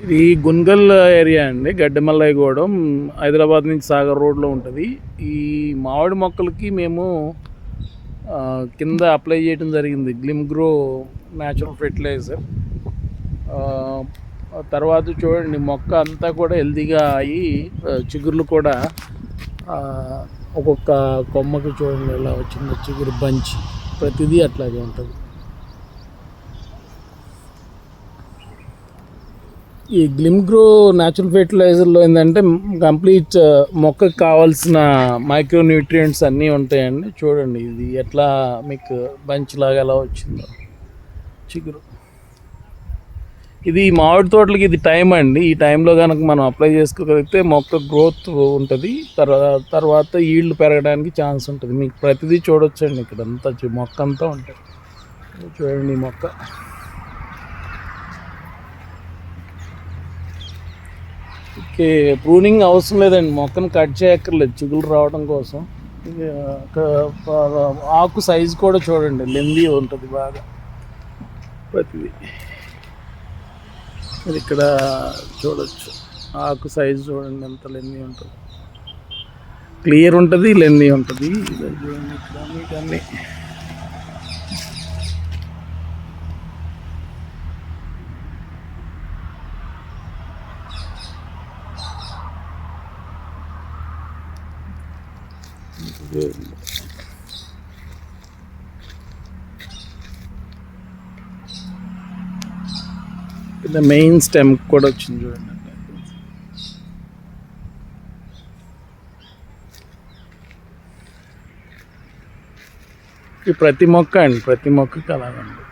ఇది గున్గల్ ఏరియా అండి, గడ్డమల్లైగూడెం, హైదరాబాద్ నుంచి సాగర్ రోడ్లో ఉంటుంది. ఈ మామిడి మొక్కలకి మేము కింద అప్లై చేయడం జరిగింది గ్లిమ్గ్రో న్యాచురల్ ఫెర్టిలైజర్. తర్వాత చూడండి, మొక్క అంతా కూడా హెల్తీగా అయ్యి చిగుర్లు కూడా ఒక్కొక్క కొమ్మకి చూడండి ఎలా వచ్చిందో చిగురు బంచ్, ప్రతిదీ అట్లాగే ఉంటుంది. ఈ గ్లిమ్గ్రో న్యాచురల్ ఫెర్టిలైజర్లో ఏంటంటే కంప్లీట్ మొక్కకు కావాల్సిన మైక్రో న్యూట్రియంట్స్ అన్నీ ఉంటాయండి. చూడండి ఇది ఎట్లా మీకు బంచ్ లాగా ఎలా వచ్చిందో చిగురు. ఇది మామిడి తోటలకి ఇది టైం అండి. ఈ టైంలో కనుక మనం అప్లై చేసుకోగలిగితే మొక్క గ్రోత్ ఉంటుంది, తర్వాత ఈల్డ్ పెరగడానికి ఛాన్స్ ఉంటుంది. మీకు ప్రతిదీ చూడొచ్చండి, ఇక్కడ అంతా మొక్క అంతా ఉంటుంది. చూడండి మొక్క ఓకే. ప్రూనింగ్ అవసరం లేదండి, మొక్కను కట్ చేయక్కర్లేదు చిగులు రావడం కోసం. ఆకు సైజు కూడా చూడండి, లెందీ ఉంటుంది బాగా ప్రతిదీ. ఇది ఇక్కడ చూడొచ్చు, ఆకు సైజు చూడండి ఎంత లెందీ ఉంటుంది, క్లియర్ ఉంటుంది, లెందీ ఉంటుంది. చూడండి ఇక్కడ మీకు అన్నీ కింద మెయిన్ స్టెమ్ కూడా వచ్చింది చూడండి. ప్రతి మొక్క అండి, ప్రతి మొక్కకి అలాగండి.